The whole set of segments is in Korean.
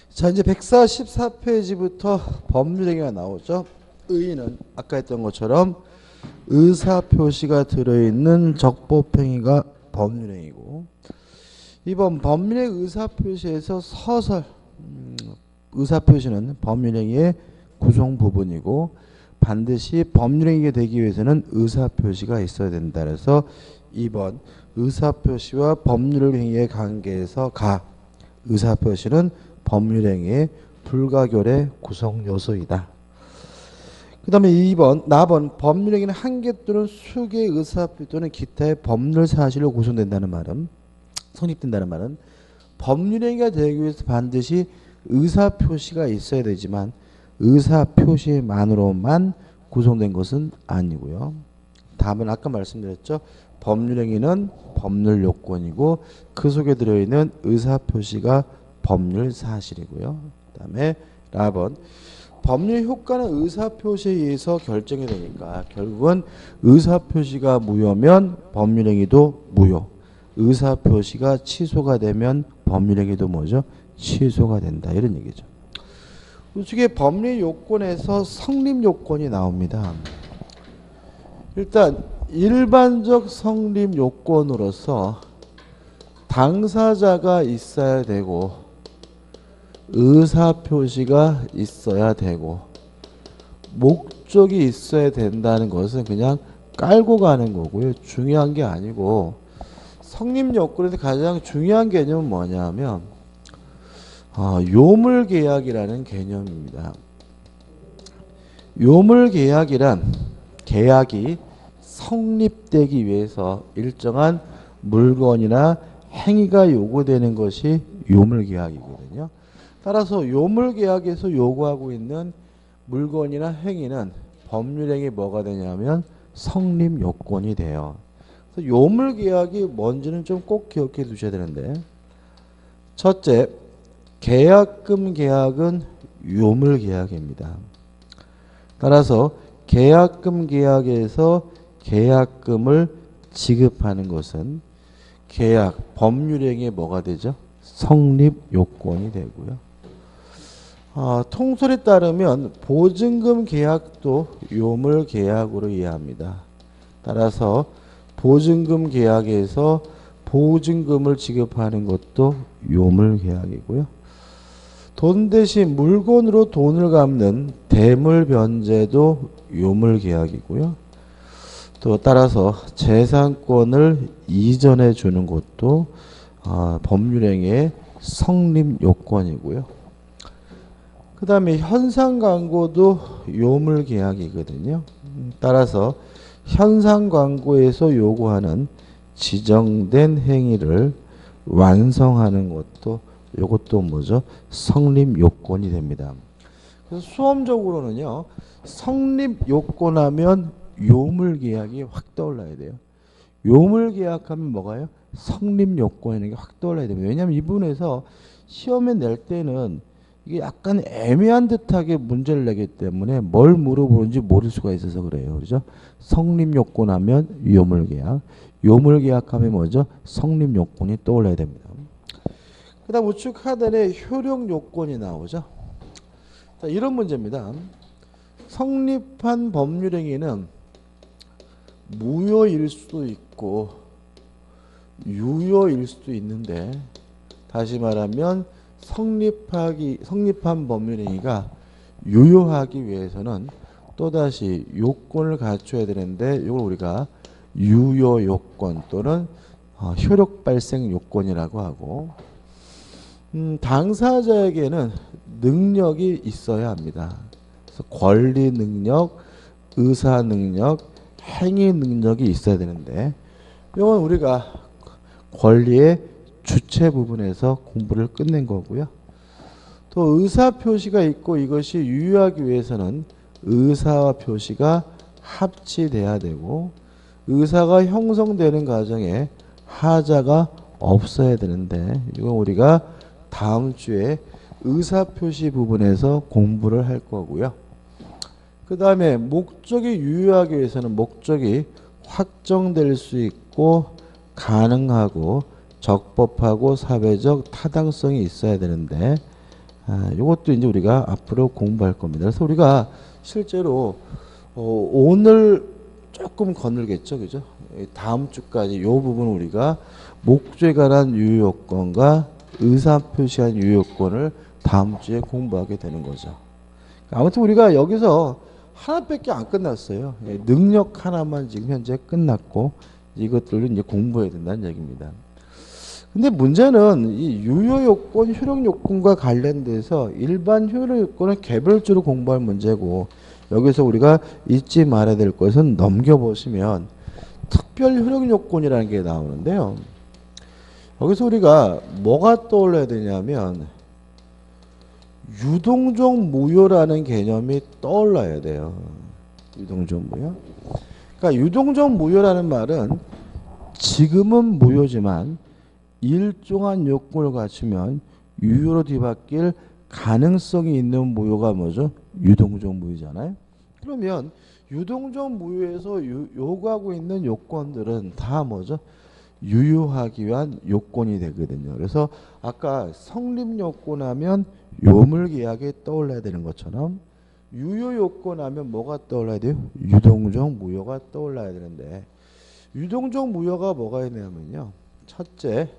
자, 이제 144페이지부터 법률행위가 나오죠. 의의는 아까 했던 것처럼 의사표시가 들어있는 적법행위가 법률행위고, 이번 법률행위 의사표시에서 서설 의사표시는 법률행위의 구성 부분이고, 반드시 법률행위가 되기 위해서는 의사표시가 있어야 된다. 그래서 2번 의사표시와 법률행위의 관계에서 의사표시는 법률행위의 불가결의 구성 요소이다. 그 다음에 2번, 4번 법률행위는 한 개 또는 수개의 의사표시 또는 기타의 법률 사실로 구성된다는 말은, 성립된다는 말은 법률행위가 되기 위해서 반드시 의사표시가 있어야 되지만 의사표시만으로만 구성된 것은 아니고요. 답은 아까 말씀드렸죠. 법률행위는 법률 요건이고 그 속에 들어있는 의사표시가 법률 사실이고요. 그 다음에 4번 법률 효과는 의사표시에 의해서 결정이 되니까 결국은 의사표시가 무효면 법률행위도 무효, 의사표시가 취소가 되면 법률행위도 뭐죠? 취소가 된다, 이런 얘기죠. 우측에 법률 요건에서 성립 요건이 나옵니다. 일단 일반적 성립 요건으로서 당사자가 있어야 되고 의사표시가 있어야 되고 목적이 있어야 된다는 것은 그냥 깔고 가는 거고요. 중요한 게 아니고, 성립 요건에서 가장 중요한 개념은 뭐냐면 요물계약이라는 개념입니다. 요물계약이란 계약이 성립되기 위해서 일정한 물건이나 행위가 요구되는 것이 요물계약이거든요. 따라서 요물계약에서 요구하고 있는 물건이나 행위는 법률행위 뭐가 되냐면 성립 요건이 돼요. 그래서 요물계약이 뭔지는 좀 꼭 기억해 두셔야 되는데, 첫째, 계약금 계약은 요물계약입니다. 따라서 계약금 계약에서 계약금을 지급하는 것은 계약, 법률행위에 뭐가 되죠? 성립 요건이 되고요. 통설에 따르면 보증금 계약도 요물 계약으로 이해합니다. 따라서 보증금 계약에서 보증금을 지급하는 것도 요물 계약이고요. 돈 대신 물건으로 돈을 갚는 대물 변제도 요물 계약이고요. 또 따라서 재산권을 이전해 주는 것도 법률행위의 성립 요건이고요. 그 다음에 현상 광고도 요물 계약이거든요. 따라서 현상 광고에서 요구하는 지정된 행위를 완성하는 것도, 이것도 뭐죠? 성립 요건이 됩니다. 그래서 수험적으로는요, 성립 요건하면 요물계약이 확 떠올라야 돼요. 요물계약하면 뭐가요? 성립 요건이라는 게 확 떠올라야 됩니다. 왜냐하면 이 부분에서 시험에 낼 때는 이게 약간 애매한 듯하게 문제를 내기 때문에 뭘 물어보는지 모를 수가 있어서 그래요. 그죠? 성립 요건하면 요물계약, 요물계약하면 뭐죠? 성립 요건이 떠올라야 됩니다. 그 다음 우측 하단에 효력 요건이 나오죠. 자, 이런 문제입니다. 성립한 법률행위는 무효일 수도 있고 유효일 수도 있는데, 다시 말하면 성립한 법률행위가 유효하기 위해서는 또다시 요건을 갖춰야 되는데, 이걸 우리가 유효 요건 또는 효력 발생 요건이라고 하고, 당사자에게는 능력이 있어야 합니다. 그래서 권리 능력, 의사 능력, 행위 능력이 있어야 되는데, 이건 우리가 권리의 주체 부분에서 공부를 끝낸 거고요. 또 의사 표시가 있고 이것이 유효하기 위해서는 의사와 표시가 합치돼야 되고, 의사가 형성되는 과정에 하자가 없어야 되는데, 이건 우리가 다음 주에 의사 표시 부분에서 공부를 할 거고요. 그 다음에 목적이 유효하기 위해서는 목적이 확정될 수 있고 가능하고 적법하고 사회적 타당성이 있어야 되는데, 이것도 이제 우리가 앞으로 공부할 겁니다. 그래서 우리가 실제로 오늘 조금 거늘겠죠, 그죠? 다음 주까지 이 부분 우리가 목적에 관한 유효요건과 의사표시한 유효요건을 다음 주에 공부하게 되는 거죠. 아무튼 우리가 여기서 하나밖에 안 끝났어요. 능력 하나만 지금 현재 끝났고 이것들을 이제 공부해야 된다는 얘기입니다. 근데 문제는 이 유효요건, 효력요건과 관련돼서 일반 효력요건을 개별적으로 공부할 문제고, 여기서 우리가 잊지 말아야 될 것은 넘겨보시면 특별 효력요건이라는 게 나오는데요. 여기서 우리가 뭐가 떠올라야 되냐면 유동적 무효라는 개념이 떠올라야 돼요. 유동적 무효. 그러니까 유동적 무효라는 말은 지금은 무효지만 일정한 요건을 갖추면 유효로 뒤바뀔 가능성이 있는 무효가 뭐죠? 유동적 무효잖아요. 그러면 유동적 무효에서 요구하고 있는 요건들은 다 뭐죠? 유효하기 위한 요건이 되거든요. 그래서 아까 성립요건 하면 요물계약이 떠올라야 되는 것처럼 유효요건 하면 뭐가 떠올라야 돼요? 유동적 무효가 떠올라야 되는데, 유동적 무효가 뭐가 있냐면요. 첫째,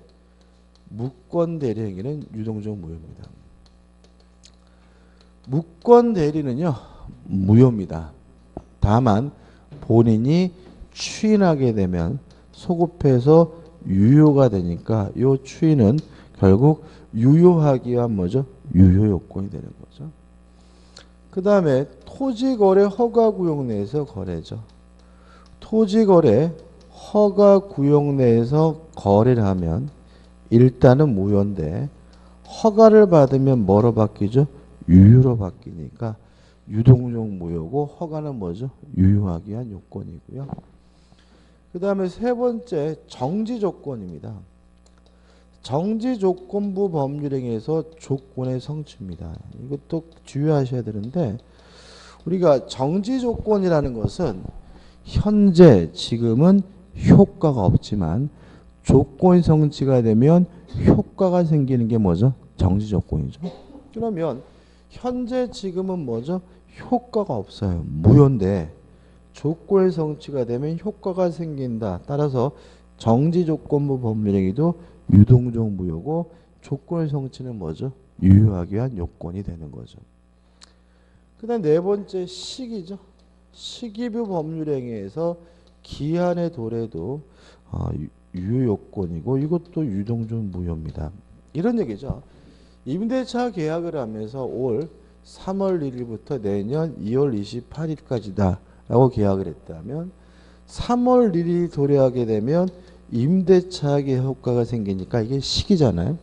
무권 대리행위는 유동적 무효입니다. 무권 대리는요, 무효입니다. 다만 본인이 추인하게 되면 소급해서 유효가 되니까 이 추인은 결국 유효하기 위한 뭐죠? 유효 요건이 되는 거죠. 그 다음에 토지거래 허가구역 내에서 거래죠. 토지거래 허가구역 내에서 거래를 하면 일단은 무효인데 허가를 받으면 뭐로 바뀌죠? 유효로 바뀌니까 유동적 무효고, 허가는 뭐죠? 유효하기 위한 요건이고요. 그 다음에 세 번째, 정지조건입니다. 정지조건부 법률행위에서 조건의 성취입니다. 이것도 주의하셔야 되는데, 우리가 정지조건이라는 것은 현재 지금은 효과가 없지만 조건이 성취가 되면 효과가 생기는 게 뭐죠? 정지조건이죠. 그러면 현재 지금은 뭐죠? 효과가 없어요. 무효인데 조건의 성취가 되면 효과가 생긴다. 따라서 정지조건부 법률행위도 유동적 무효고, 조건의 성취는 뭐죠? 유효하기 위한 요건이 되는 거죠. 그 다음 네 번째, 시기죠. 시기부 법률행위에서 기한의 도래도 유효요건이고 이것도 유동적 무효입니다. 이런 얘기죠. 임대차 계약을 하면서 올 3월 1일부터 내년 2월 28일까지다 라고 계약을 했다면 3월 1일 도래하게 되면 임대차계 효과가 생기니까 이게 시기잖아요.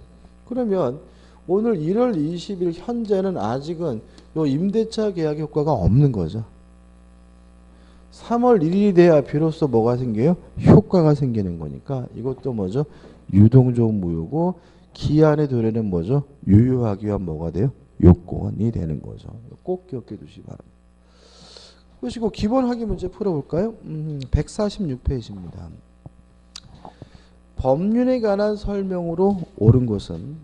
그러면 오늘 1월 20일 현재는 아직은 요 임대차 계약 효과가 없는 거죠. 3월 1일이 돼야 비로소 뭐가 생겨요? 효과가 생기는 거니까 이것도 뭐죠? 유동적 무효고, 기한의 도래는 뭐죠? 유효하기 위한 뭐가 돼요? 요건이 되는 거죠. 꼭 기억해 두시기 바랍니다. 보시고 기본 확인 문제 풀어볼까요? 146페이지입니다. 법률에 관한 설명으로 옳은 것은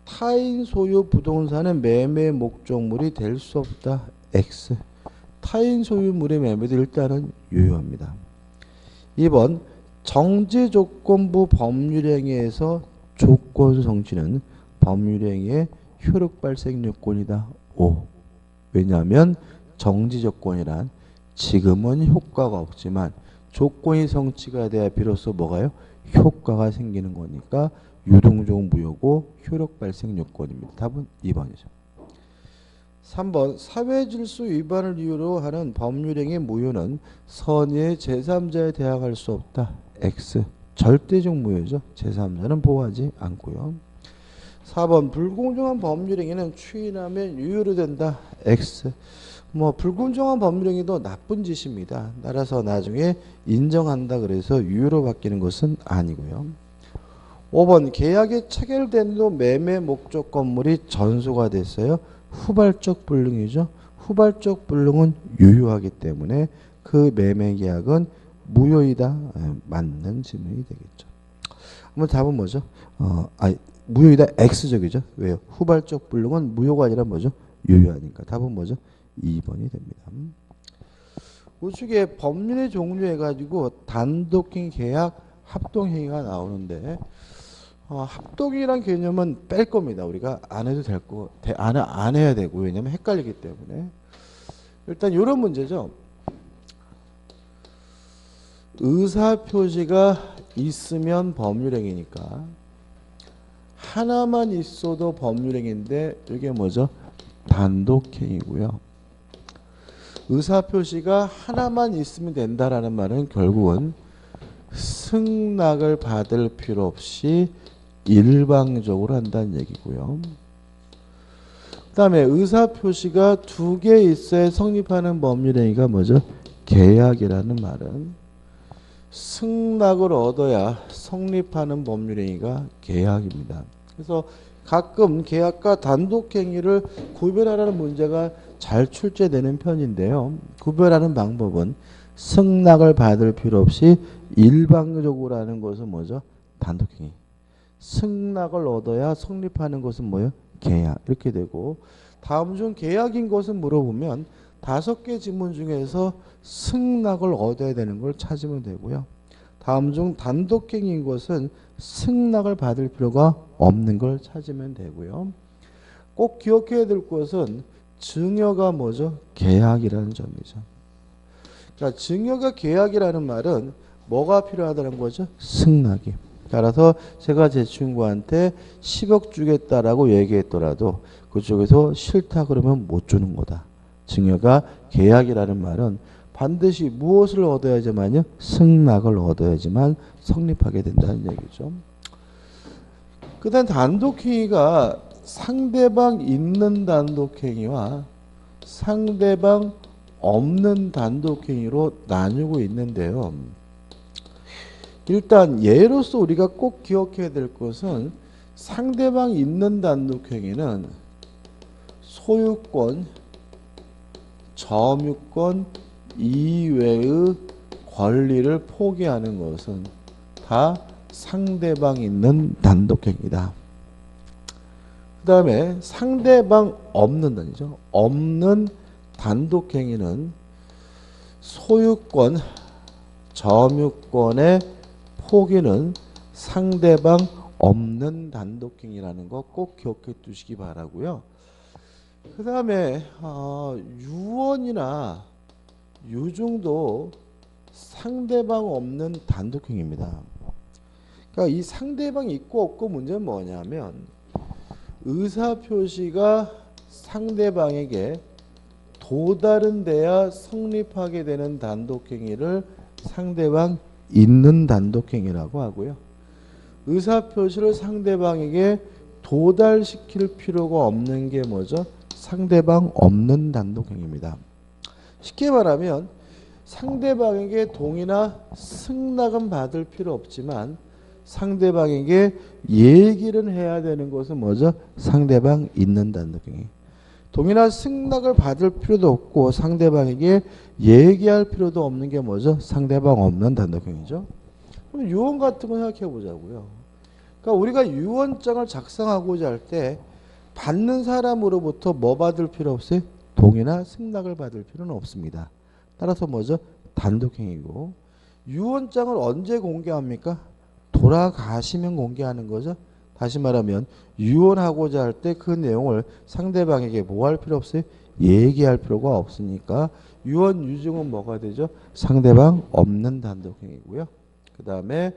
타인 소유 부동산은 매매 목적물이 될 수 없다. X. 타인 소유물의 매매도 일단은 유효합니다. 2번 정지조건부 법률행위에서 조건 성취는 법률행위의 효력 발생 요건이다. O. 왜냐하면 정지조건이란 지금은 효과가 없지만 조건이 성취가 돼야 비로소 뭐가요? 효과가 생기는 거니까 유동적 무효고 효력 발생 요건입니다. 답은 2번이죠. 3번 사회질서 위반을 이유로 하는 법률행위 무효는 선의의 제3자에 대항할 수 없다. X. 절대적 무효죠. 제3자는 보호하지 않고요. 4번 불공정한 법률행위는 추인하면 유효로 된다. X. 불공정한 법률행위도 나쁜 짓입니다. 따라서 나중에 인정한다 그래서 유효로 바뀌는 것은 아니고요. 5번 계약이 체결된 후 매매 목적 건물이 전소가 됐어요. 후발적 불능이죠. 후발적 불능은 유효하기 때문에 그 매매 계약은 무효이다. 맞는 질문이 되겠죠. 그럼 답은 뭐죠? 무효이다 X적이죠. 왜요? 후발적 불능은 무효가 아니라 뭐죠? 유효하니까. 답은 뭐죠? 2번이 됩니다. 우측에 법률의 종류 해가지고 단독행위, 계약, 합동행위가 나오는데 합동이란 개념은 뺄 겁니다. 우리가 안 해도 될 거, 안 해야 되고, 왜냐면 헷갈리기 때문에. 일단 이런 문제죠. 의사표시가 있으면 법률행위니까 하나만 있어도 법률행위인데 이게 뭐죠? 단독행위고요. 의사표시가 하나만 있으면 된다라는 말은 결국은 승낙을 받을 필요 없이 일방적으로 한다는 얘기고요. 그 다음에 의사표시가 2개 있어야 성립하는 법률행위가 뭐죠? 계약이라는 말은 승낙을 얻어야 성립하는 법률행위가 계약입니다. 그래서 가끔 계약과 단독행위를 구별하라는 문제가 잘 출제되는 편인데요. 구별하는 방법은 승낙을 받을 필요 없이 일방적으로 하는 것은 뭐죠? 단독행위. 승낙을 얻어야 성립하는 것은 뭐예요? 계약. 이렇게 되고 다음 중 계약인 것은 물어보면 5개 지문 중에서 승낙을 얻어야 되는 걸 찾으면 되고요. 다음 중 단독행위인 것은 승낙을 받을 필요가 없는 걸 찾으면 되고요. 꼭 기억해야 될 것은 증여가 뭐죠? 계약이라는 점이죠. 그러니까 증여가 계약이라는 말은 뭐가 필요하다는 거죠? 승낙이. 따라서 제가 제 친구한테 10억 주겠다라고 얘기했더라도 그쪽에서 싫다 그러면 못 주는 거다. 증여가 계약이라는 말은 반드시 무엇을 얻어야지만요? 승낙을 얻어야지만 성립하게 된다는 얘기죠. 그 다음 단독행위가 상대방 있는 단독행위와 상대방 없는 단독행위로 나누고 있는데요. 일단 예로서 우리가 꼭 기억해야 될 것은 상대방 있는 단독행위는 소유권, 점유권 이외의 권리를 포기하는 것은 다 상대방 있는 단독행위다. 그 다음에 상대방 없는 단위죠. 없는 단독행위는 소유권, 점유권의 포기는 상대방 없는 단독행위라는 거 꼭 기억해 두시기 바라고요. 그 다음에 유언이나 유증도 상대방 없는 단독행위입니다. 그러니까 이 상대방 있고 없고 문제는 뭐냐면 의사표시가 상대방에게 도달은 돼야 성립하게 되는 단독행위를 상대방 있는 단독행위라고 하고요. 의사표시를 상대방에게 도달시킬 필요가 없는 게 뭐죠? 상대방 없는 단독행위입니다. 쉽게 말하면 상대방에게 동의나 승낙은 받을 필요 없지만 상대방에게 얘기를 해야 되는 것은 뭐죠? 상대방 있는 단독행위. 동의나 승낙을 받을 필요도 없고 상대방에게 얘기할 필요도 없는 게 뭐죠? 상대방 없는 단독행위죠. 그럼 유언 같은 거 생각해 보자고요. 그러니까 우리가 유언장을 작성하고자 할 때 받는 사람으로부터 뭐 받을 필요 없어요? 동의나 승낙을 받을 필요는 없습니다. 따라서 뭐죠? 단독행위고 유언장을 언제 공개합니까? 돌아가시면 공개하는 거죠. 다시 말하면 유언하고자 할 때 그 내용을 상대방에게 뭐 할 필요 없어요? 얘기할 필요가 없으니까 유언 유증은 뭐가 되죠? 상대방 없는 단독행위고요. 그 다음에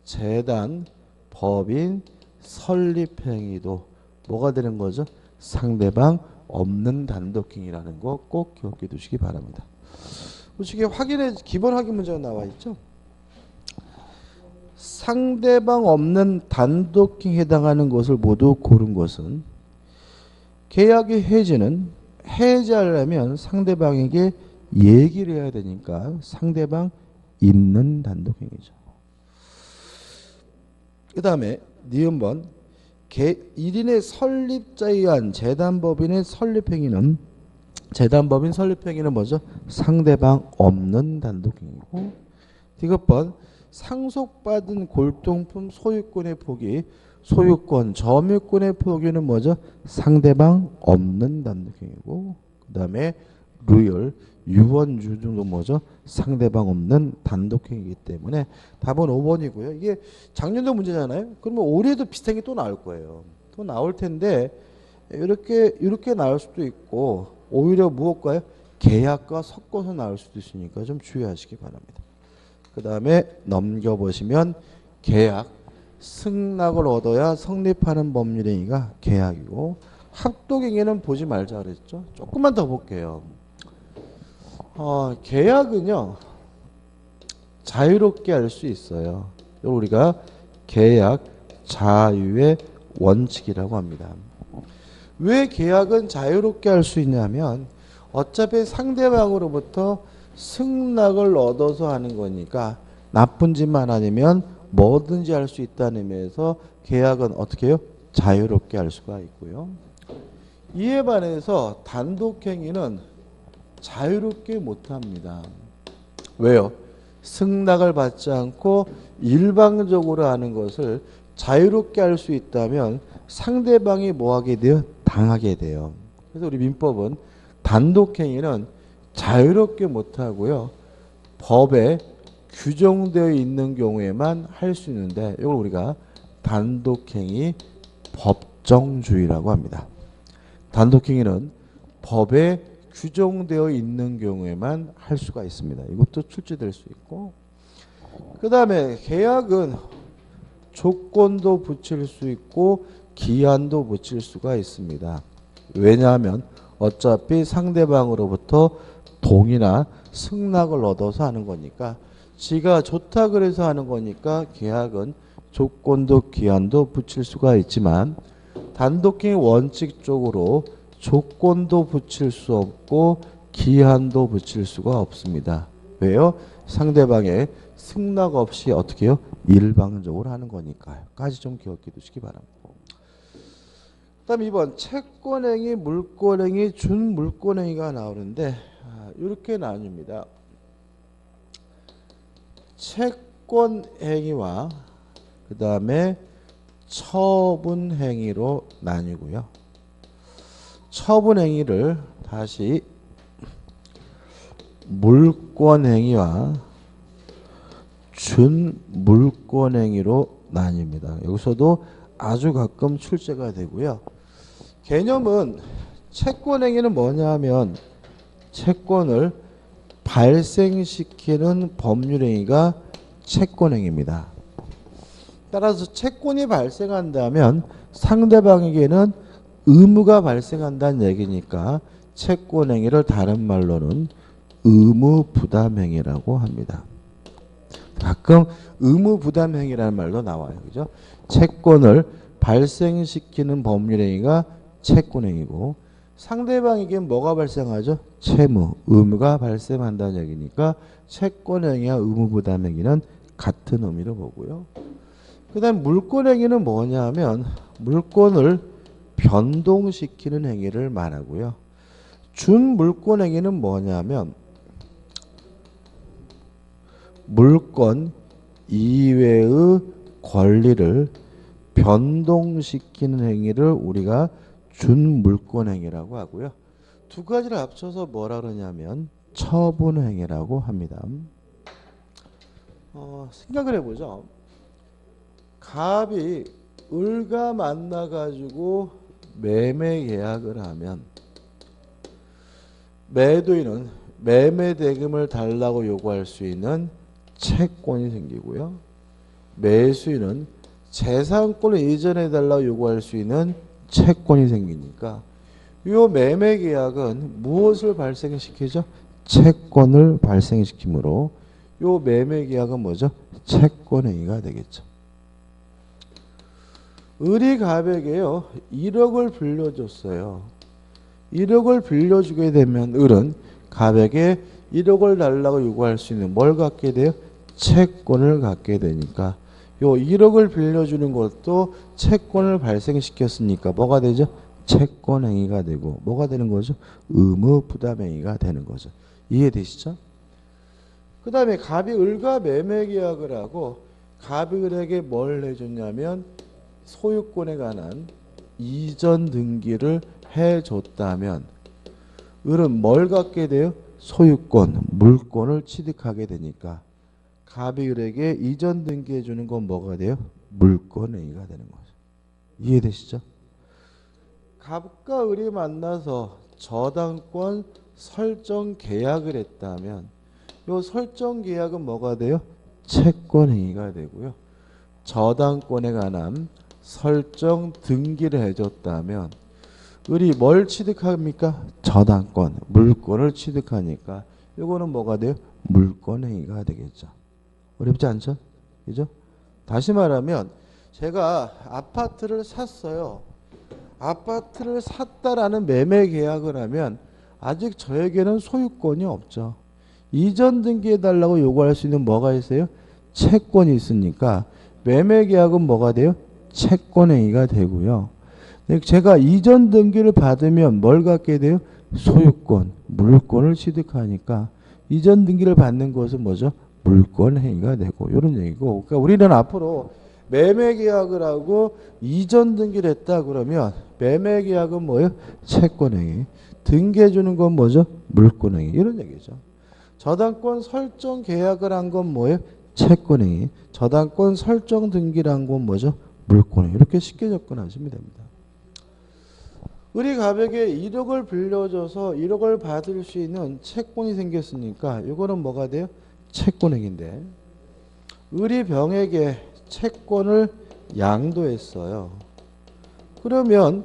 재단, 법인, 설립행위도 뭐가 되는 거죠? 상대방 없는 단독행위라는 거 꼭 기억해 두시기 바랍니다. 우측에 기본 확인 문제가 나와 있죠. 상대방 없는 단독행위에 해당하는 것을 모두 고른 것은 계약의 해지는 해지하려면 상대방에게 얘기를 해야 되니까 상대방 있는 단독행위죠. 그 다음에 니은번 1인의 설립자에 의한 재단법인의 설립행위는 재단법인 설립행위는 뭐죠? 상대방 없는 단독행위고 디귿번 상속받은 골동품 소유권의 폭이 소유권, 점유권의 포기는 뭐죠? 상대방 없는 단독행위고, 그 다음에 루열, 유언유증도 뭐죠? 상대방 없는 단독행위이기 때문에 답은 5번이고요. 이게 작년도 문제잖아요. 그러면 올해도 비슷한 게 또 나올 거예요. 또 나올 텐데 이렇게 나올 수도 있고 오히려 무엇과요? 계약과 섞어서 나올 수도 있으니까 좀 주의하시기 바랍니다. 그 다음에 넘겨보시면 계약, 승낙을 얻어야 성립하는 법률행위가 계약이고 합동행위는 보지 말자 그랬죠. 조금만 더 볼게요. 계약은요 자유롭게 할 수 있어요. 이걸 우리가 계약 자유의 원칙이라고 합니다. 왜 계약은 자유롭게 할 수 있냐면 어차피 상대방으로부터 승낙을 얻어서 하는 거니까 나쁜 짓만 아니면 뭐든지 할 수 있다는 의미에서 계약은 어떻게 해요? 자유롭게 할 수가 있고요. 이에 반해서 단독행위는 자유롭게 못합니다. 왜요? 승낙을 받지 않고 일방적으로 하는 것을 자유롭게 할 수 있다면 상대방이 뭐 하게 돼요? 당하게 돼요. 그래서 우리 민법은 단독행위는 자유롭게 못하고요. 법에 규정되어 있는 경우에만 할 수 있는데 이걸 우리가 단독행위 법정주의라고 합니다. 단독행위는 법에 규정되어 있는 경우에만 할 수가 있습니다. 이것도 출제될 수 있고 그 다음에 계약은 조건도 붙일 수 있고 기한도 붙일 수가 있습니다. 왜냐하면 어차피 상대방으로부터 동의나 승낙을 얻어서 하는 거니까 지가 좋다 그래서 하는 거니까 계약은 조건도 기한도 붙일 수가 있지만 단독행위 원칙적으로 조건도 붙일 수 없고 기한도 붙일 수가 없습니다. 왜요? 상대방의 승낙 없이 어떻게 해요? 일방적으로 하는 거니까요. 까지 좀 기억해 두시기 바랍니다. 그 다음 2번 채권행위, 물권행위, 준물권행위가 나오는데 이렇게 나뉩니다. 채권행위와 그 다음에 처분행위로 나뉘고요. 처분행위를 다시 물권행위와 준물권행위로 나뉩니다. 여기서도 아주 가끔 출제가 되고요. 개념은 채권행위는 뭐냐 하면 채권을 발생시키는 법률행위가 채권행위입니다. 따라서 채권이 발생한다면 상대방에게는 의무가 발생한다는 얘기니까 채권행위를 다른 말로는 의무부담행위라고 합니다. 가끔 의무부담행위라는 말도 나와요. 그죠? 채권을 발생시키는 법률행위가 채권행위고 상대방에게 뭐가 발생하죠? 채무, 의무가 발생한다는 얘기니까 채권행위와 의무부담행위는 같은 의미로 보고요. 그 다음 물권행위는 뭐냐 하면 물권을 변동시키는 행위를 말하고요. 준물권행위는 뭐냐면 물권 이외의 권리를 변동시키는 행위를 우리가 준물권행위라고 하고요. 두 가지를 합쳐서 뭐라 그러냐면 처분행위라고 합니다. 생각을 해보죠. 갑이 을과 만나가지고 매매 계약을 하면 매도인은 매매 대금을 달라고 요구할 수 있는 채권이 생기고요. 매수인은 재산권을 이전해 달라고 요구할 수 있는 채권이 생기니까 이 매매 계약은 무엇을 발생시키죠? 채권을 발생시키므로 이 매매 계약은 뭐죠? 채권행위가 되겠죠. 을이 갑에게요 1억을 빌려줬어요. 1억을 빌려주게 되면 을은 갑에게 1억을 달라고 요구할 수 있는 뭘 갖게 돼요? 채권을 갖게 되니까 요 1억을 빌려주는 것도 채권을 발생시켰으니까 뭐가 되죠? 채권행위가 되고 뭐가 되는 거죠? 의무부담행위가 되는 거죠. 이해되시죠? 그 다음에 갑이 을과 매매계약을 하고 갑이 을에게 뭘 해줬냐면 소유권에 관한 이전 등기를 해줬다면 을은 뭘 갖게 돼요? 소유권, 물권을 취득하게 되니까 갑이 을에게 이전 등기해 주는 건 뭐가 돼요? 물권행위가 되는 거죠. 이해되시죠? 갑과 을이 만나서 저당권 설정 계약을 했다면 이 설정 계약은 뭐가 돼요? 채권행위가 되고요. 저당권에 관한 설정 등기를 해줬다면 을이 뭘 취득합니까? 저당권, 물권을 취득하니까 이거는 뭐가 돼요? 물권행위가 되겠죠. 어렵지 않죠? 그죠? 다시 말하면 제가 아파트를 샀어요. 아파트를 샀다라는 매매 계약을 하면 아직 저에게는 소유권이 없죠. 이전 등기해달라고 요구할 수 있는 뭐가 있어요? 채권이 있으니까 매매 계약은 뭐가 돼요? 채권행위가 되고요. 제가 이전 등기를 받으면 뭘 갖게 돼요? 소유권, 물권을 취득하니까 이전 등기를 받는 것은 뭐죠? 물권행위가 되고 이런 얘기고, 그러니까 우리는 앞으로 매매 계약을 하고 이전 등기를 했다 그러면 매매 계약은 뭐예요? 채권행위. 등기해 주는 건 뭐죠? 물권행위. 이런 얘기죠. 저당권 설정 계약을 한 건 뭐예요? 채권행위. 저당권 설정 등기를 한 건 뭐죠? 물권행위. 이렇게 쉽게 접근하시면 됩니다. 을이 갑에게 1억을 빌려줘서 1억을 받을 수 있는 채권이 생겼으니까 이거는 뭐가 돼요? 채권행위인데 을이 병에게 채권을 양도했어요. 그러면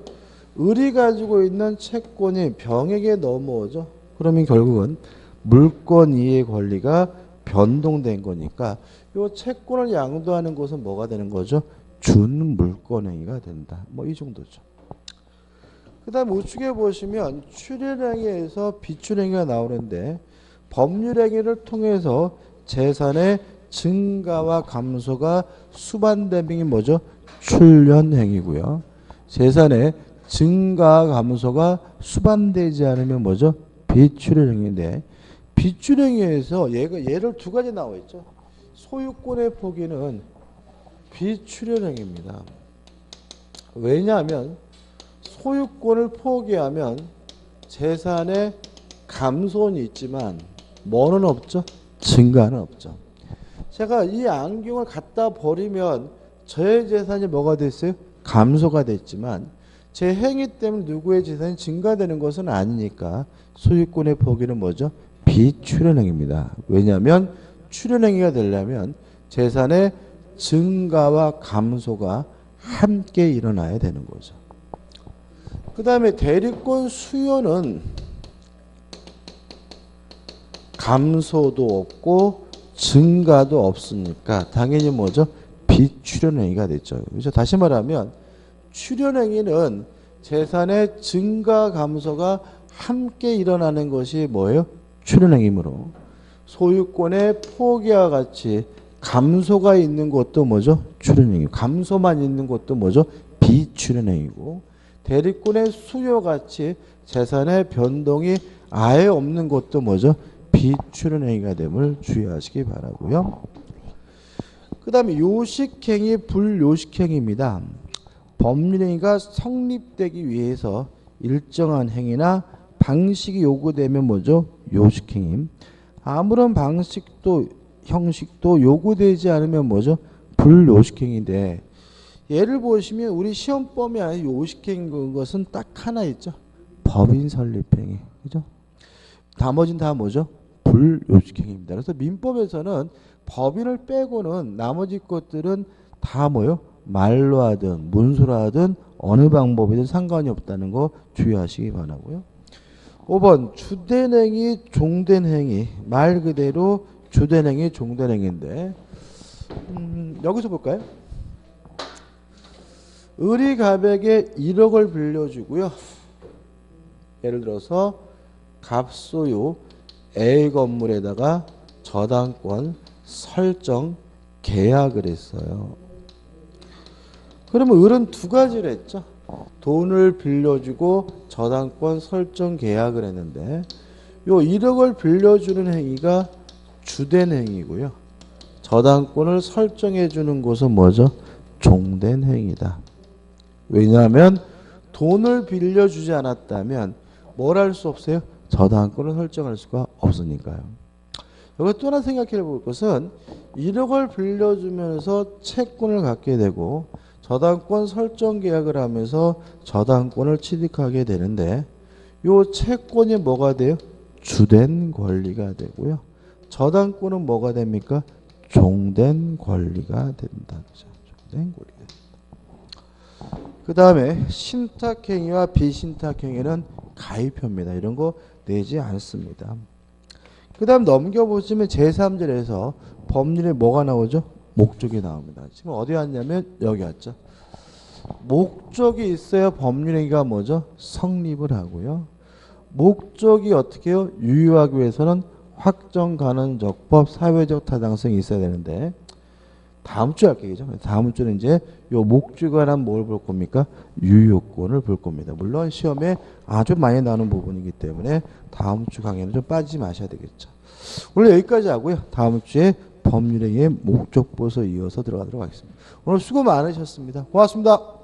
을이 가지고 있는 채권이 병에게 넘어오죠. 그러면 결국은 물권 이의 권리가 변동된 거니까 이 채권을 양도하는 것은 뭐가 되는 거죠? 준물권행위가 된다. 뭐 이 정도죠. 그 다음 우측에 보시면 출현행위에서 비출행위가 나오는데 법률행위를 통해서 재산의 증가와 감소가 수반됨이 뭐죠? 출현행위고요. 재산의 증가와 감소가 수반되지 않으면 뭐죠? 비출현행위인데 비출행위에서 예를 두 가지 나와 있죠. 소유권의 포기는 비출현행위입니다. 왜냐하면 소유권을 포기하면 재산의 감소는 있지만 뭐는 없죠? 증가는 없죠. 제가 이 안경을 갖다 버리면 저의 재산이 뭐가 됐어요? 감소가 됐지만 제 행위 때문에 누구의 재산이 증가되는 것은 아니니까 소유권의 포기는 뭐죠? 비출현행위입니다. 왜냐하면 출현행위가 되려면 재산의 증가와 감소가 함께 일어나야 되는 거죠. 그 다음에 대리권 수요는 감소도 없고 증가도 없으니까 당연히 뭐죠? 비출현행위가 됐죠. 그래서 다시 말하면 출현행위는 재산의 증가 감소가 함께 일어나는 것이 뭐예요? 출현행위이므로 소유권의 포기와 같이 감소가 있는 것도 뭐죠? 출현행위. 감소만 있는 것도 뭐죠? 비출현행위고 대리권의 수요같이 재산의 변동이 아예 없는 것도 뭐죠? 비출현행위가 됨을 주의하시기 바라고요. 그 다음에 요식행위, 불요식행위입니다. 법률행위가 성립되기 위해서 일정한 행위나 방식이 요구되면 뭐죠? 요식행위. 아무런 방식도 형식도 요구되지 않으면 뭐죠? 불요식행위인데 예를 보시면 우리 시험범위 안에 요식행위 것은 딱 하나 있죠. 법인 설립행위. 그죠? 나머지는 다 뭐죠? 불요식행위입니다. 그래서 민법에서는 법인을 빼고는 나머지 것들은 다 뭐요? 말로 하든 문서로 하든 어느 방법이든 상관이 없다는 거 주의하시기 바라고요. 5번 주된 행위, 종된 행위. 말 그대로 주된 행위, 종된 행위인데 여기서 볼까요? 을이 갑에게 1억을 빌려주고요. 예를 들어서 갑소유 A 건물에다가 저당권 설정 계약을 했어요. 그러면 을은 두 가지를 했죠. 돈을 빌려주고 저당권 설정 계약을 했는데 요 1억을 빌려주는 행위가 주된 행위고요. 저당권을 설정해 주는 것은 뭐죠? 종된 행위다. 왜냐하면 돈을 빌려주지 않았다면 뭘 할 수 없어요? 저당권을 설정할 수가 없으니까요. 여기 또 하나 생각해 볼 것은 1억을 빌려주면서 채권을 갖게 되고 저당권 설정 계약을 하면서 저당권을 취득하게 되는데 요 채권이 뭐가 돼요? 주된 권리가 되고요. 저당권은 뭐가 됩니까? 종된 권리가 된다. 종된 권리가 된다. 그 다음에 신탁행위와 비신탁행위는 가입표입니다. 이런 거 내지 않습니다. 그 다음 넘겨보시면 제3절에서 법률에 뭐가 나오죠? 목적이 나옵니다. 지금 어디 왔냐면 여기 왔죠. 목적이 있어야 법률행위가 뭐죠? 성립을 하고요. 목적이 어떻게 해요? 유효하기 위해서는 확정 가능적법 사회적 타당성이 있어야 되는데 다음 주에 할게요. 다음 주는 이제 요 목적에 관한 뭘 볼 겁니까? 유효권을 볼 겁니다. 물론 시험에 아주 많이 나오는 부분이기 때문에 다음 주 강의는 좀 빠지지 마셔야 되겠죠. 오늘 여기까지 하고요. 다음 주에 법률행위의 목적보서 이어서 들어가도록 하겠습니다. 오늘 수고 많으셨습니다. 고맙습니다.